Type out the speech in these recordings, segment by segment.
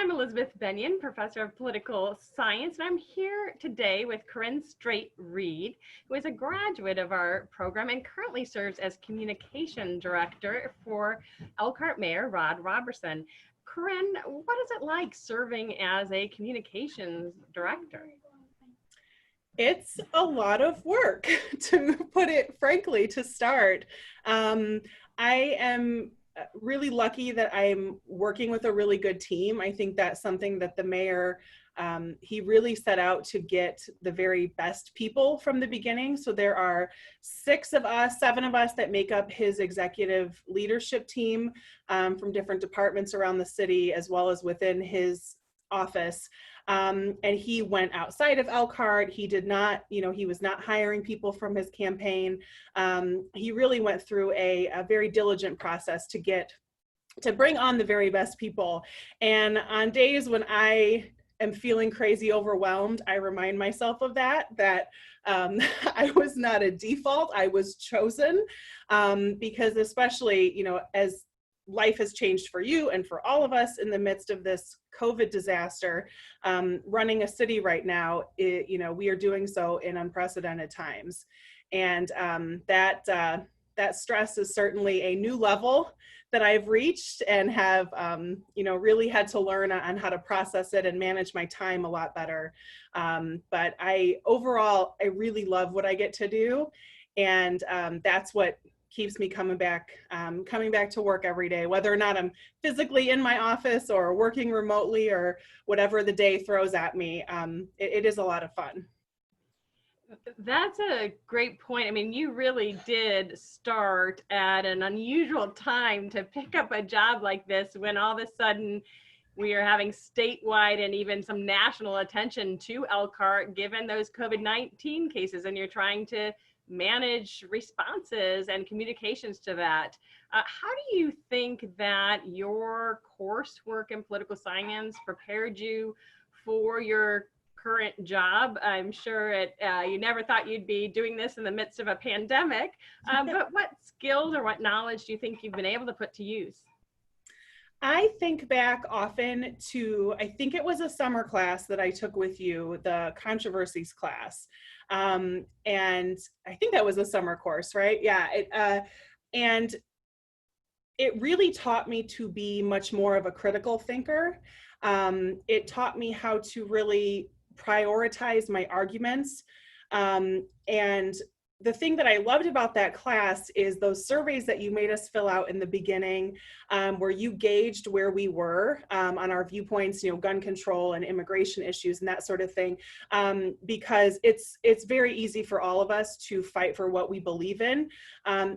I'm Elizabeth Benyon, Professor of Political Science, and I'm here today with Corinne Straight-Reed, who is a graduate of our program and currently serves as Communication Director for Elkhart Mayor Rod Roberson. Corinne, what is it like serving as a Communications Director? It's a lot of work, to put it frankly, to start. I am really lucky that I'm working with a really good team. I think that's something that the mayor, he really set out to get the very best people from the beginning. So there are 7 of us that make up his executive leadership team from different departments around the city, as well as within his office. And he went outside of Elkhart. He did not, he was not hiring people from his campaign. He really went through a very diligent process to bring on the very best people. And on days when I am feeling crazy overwhelmed, I remind myself of that I was not a default, I was chosen, because especially, as life has changed for you and for all of us in the midst of this COVID disaster, running a city right now, we are doing so in unprecedented times. And that stress is certainly a new level that I've reached and have, really had to learn on how to process it and manage my time a lot better. But overall, I really love what I get to do. And that's what keeps me coming back to work every day, whether or not I'm physically in my office or working remotely or whatever the day throws at me. It is a lot of fun. That's a great point. I mean, you really did start at an unusual time to pick up a job like this, when all of a sudden we are having statewide and even some national attention to Elkhart, given those COVID-19 cases, and you're trying to manage responses and communications to that. How do you think that your coursework in political science prepared you for your current job? I'm sure you never thought you'd be doing this in the midst of a pandemic, but what skills or what knowledge do you think you've been able to put to use? I think back often to, I think it was a summer class that I took with you, the controversies class. And I think that was a summer course, right? Yeah. And it really taught me to be much more of a critical thinker. It taught me how to really prioritize my arguments. And the thing that I loved about that class is those surveys that you made us fill out in the beginning, where you gauged where we were on our viewpoints, gun control and immigration issues and that sort of thing, because it's very easy for all of us to fight for what we believe in.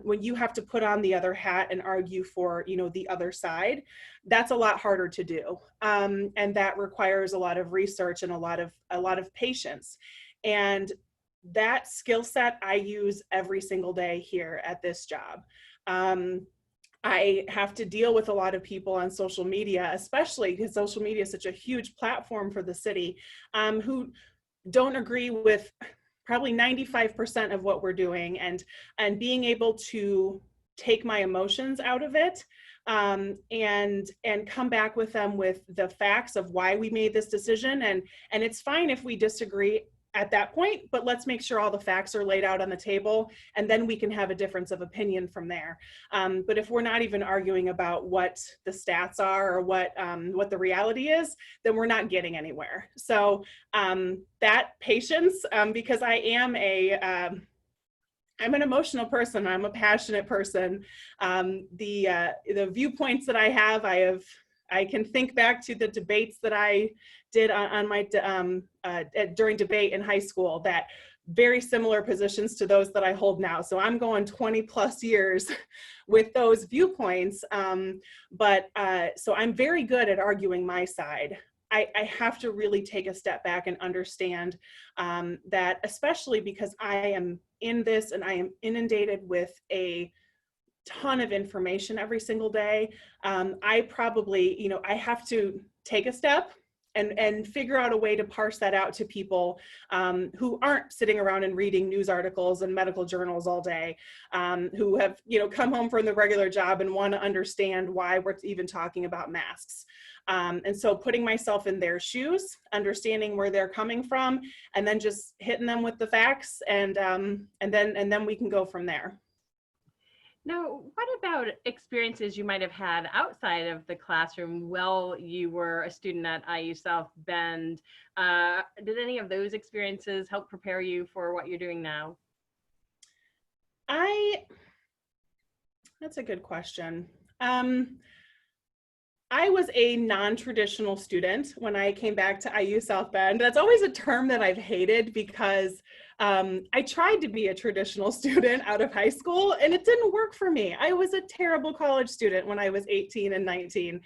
When you have to put on the other hat and argue for, the other side, that's a lot harder to do, and that requires a lot of research and a lot of patience. And that skill set I use every single day here at this job. I have to deal with a lot of people on social media, especially because social media is such a huge platform for the city, who don't agree with probably 95% of what we're doing, and being able to take my emotions out of it, and come back with them with the facts of why we made this decision. And it's fine if we disagree at that point, but let's make sure all the facts are laid out on the table, and then we can have a difference of opinion from there. But if we're not even arguing about what the stats are or what the reality is, then we're not getting anywhere. So that patience, because I'm an emotional person, I'm a passionate person. The viewpoints that I can think back to the debates that I did on my during debate in high school, that very similar positions to those that I hold now. So I'm going 20 plus years with those viewpoints. So I'm very good at arguing my side. I have to really take a step back and understand that, especially because I am in this and I am inundated with a ton of information every single day. I probably, I have to take a step and figure out a way to parse that out to people who aren't sitting around and reading news articles and medical journals all day, who have, come home from the regular job and want to understand why we're even talking about masks. And so putting myself in their shoes, understanding where they're coming from, and then just hitting them with the facts, and then we can go from there. Now, what about experiences you might have had outside of the classroom while you were a student at IU South Bend? Did any of those experiences help prepare you for what you're doing now? That's a good question. I was a non-traditional student when I came back to IU South Bend. That's always a term that I've hated because I tried to be a traditional student out of high school and it didn't work for me. I was a terrible college student when I was 18 and 19.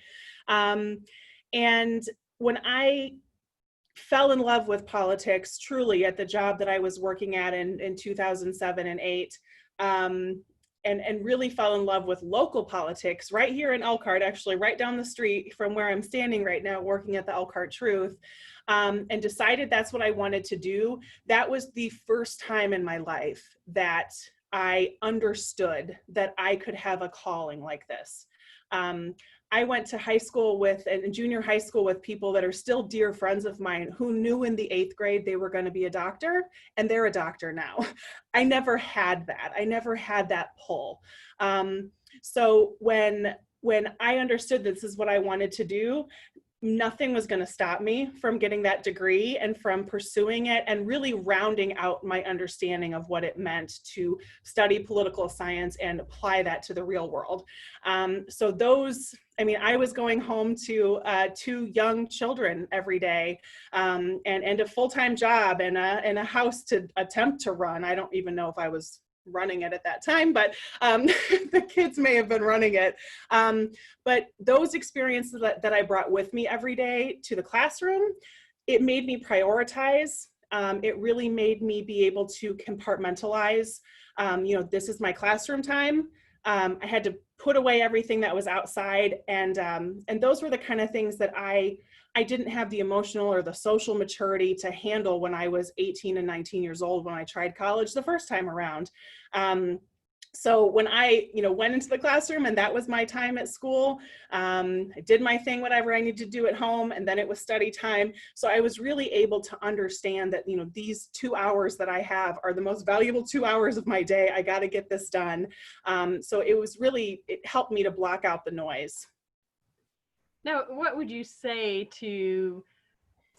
And when I fell in love with politics truly at the job that I was working at in 2007 and 8, and really fell in love with local politics right here in Elkhart, actually right down the street from where I'm standing right now, working at the Elkhart Truth, and decided that's what I wanted to do. That was the first time in my life that I understood that I could have a calling like this. I went to high school with, and junior high school with people that are still dear friends of mine who knew in the 8th grade they were going to be a doctor, and they're a doctor now. I never had that. I never had that pull. So when I understood this is what I wanted to do, nothing was going to stop me from getting that degree and from pursuing it and really rounding out my understanding of what it meant to study political science and apply that to the real world. So those, I mean, I was going home to 2 young children every day, and a full-time job and a house to attempt to run. I don't even know if I was running it at that time, but the kids may have been running it. But those experiences that I brought with me every day to the classroom, it made me prioritize. It really made me be able to compartmentalize, this is my classroom time. I had to put away everything that was outside, and those were the kind of things that I didn't have the emotional or the social maturity to handle when I was 18 and 19 years old when I tried college the first time around. So when I, went into the classroom and that was my time at school, I did my thing, whatever I needed to do at home, and then it was study time. So I was really able to understand that, these 2 hours that I have are the most valuable 2 hours of my day. I got to get this done. So it helped me to block out the noise. Now, what would you say to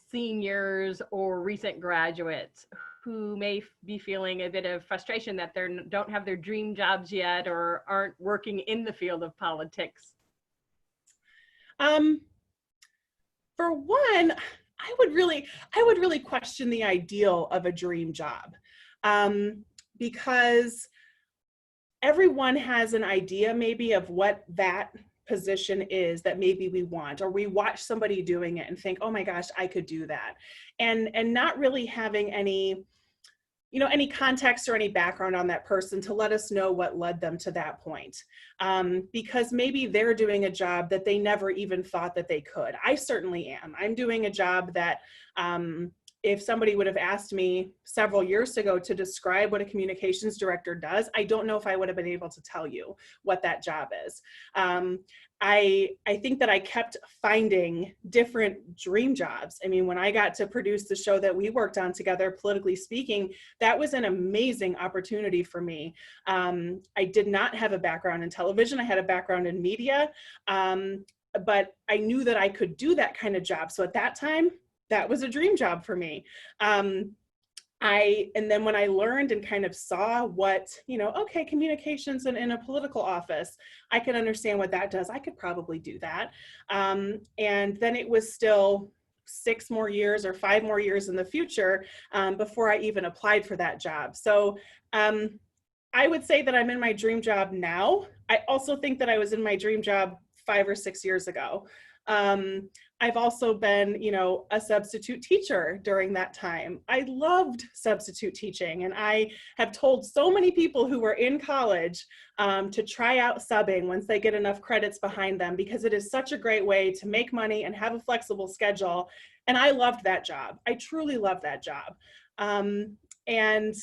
seniors or recent graduates who may be feeling a bit of frustration that they don't have their dream jobs yet or aren't working in the field of politics? For one, I would really question the ideal of a dream job, because everyone has an idea maybe of what that position is that maybe we want, or we watch somebody doing it and think, oh my gosh, I could do that. And not really having any context or any background on that person to let us know what led them to that point. Because maybe they're doing a job that they never even thought that they could. I certainly am. I'm doing a job that, if somebody would have asked me several years ago to describe what a communications director does, I don't know if I would have been able to tell you what that job is. I think that I kept finding different dream jobs. I mean, when I got to produce the show that we worked on together, Politically Speaking, that was an amazing opportunity for me. I did not have a background in television. I had a background in media, but I knew that I could do that kind of job. So at that time, that was a dream job for me. And then when I learned and kind of saw what, okay, communications in a political office, I can understand what that does. I could probably do that. And then it was still 6 more years or 5 more years in the future before I even applied for that job. So I would say that I'm in my dream job now. I also think that I was in my dream job 5 or 6 years ago. I've also been, a substitute teacher during that time. I loved substitute teaching, and I have told so many people who were in college to try out subbing once they get enough credits behind them, because it is such a great way to make money and have a flexible schedule. And I loved that job. I truly loved that job. And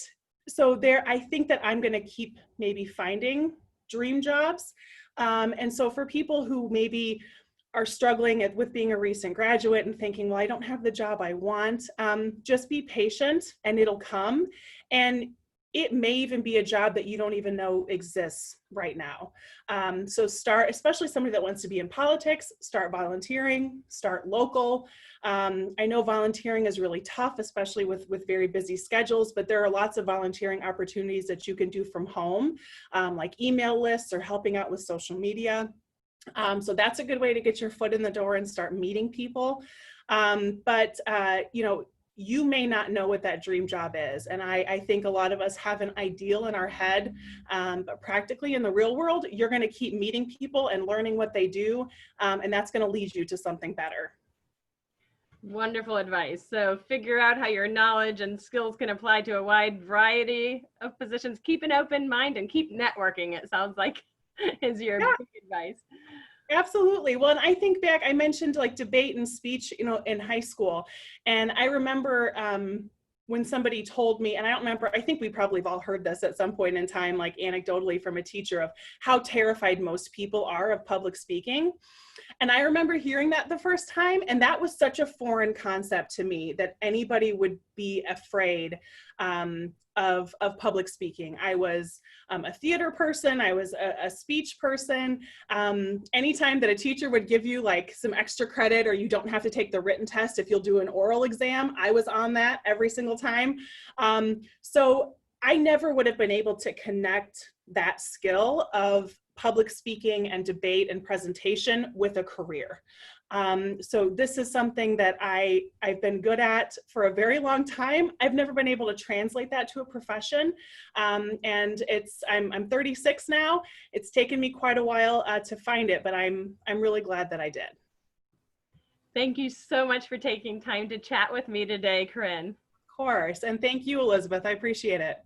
so I think that I'm going to keep maybe finding dream jobs. And so for people who maybe are struggling with being a recent graduate and thinking, well, I don't have the job I want, just be patient and it'll come. And it may even be a job that you don't even know exists right now. So start, especially somebody that wants to be in politics, start volunteering, start local. I know volunteering is really tough, especially with very busy schedules, but there are lots of volunteering opportunities that you can do from home, like email lists or helping out with social media. So that's a good way to get your foot in the door and start meeting people. But you know, you may not know what that dream job is. And I think a lot of us have an ideal in our head, but practically in the real world, you're going to keep meeting people and learning what they do. And that's going to lead you to something better. Wonderful advice. So figure out how your knowledge and skills can apply to a wide variety of positions. Keep an open mind and keep networking, it sounds like is your big advice. Absolutely. Well, and I think back, I mentioned like debate and speech, you know, in high school. And I remember when somebody told me, and I don't remember, I think we probably have all heard this at some point in time, like anecdotally from a teacher, of how terrified most people are of public speaking. And I remember hearing that the first time, and that was such a foreign concept to me, that anybody would be afraid of public speaking. I was a theater person, I was a speech person. Anytime that a teacher would give you like some extra credit, or you don't have to take the written test if you'll do an oral exam, I was on that every single time. So I never would have been able to connect that skill of public speaking and debate and presentation with a career. So this is something that I've been good at for a very long time. I've never been able to translate that to a profession. And I'm 36 now. It's taken me quite a while to find it, but I'm really glad that I did. Thank you so much for taking time to chat with me today, Corinne. Of course. And thank you, Elizabeth. I appreciate it.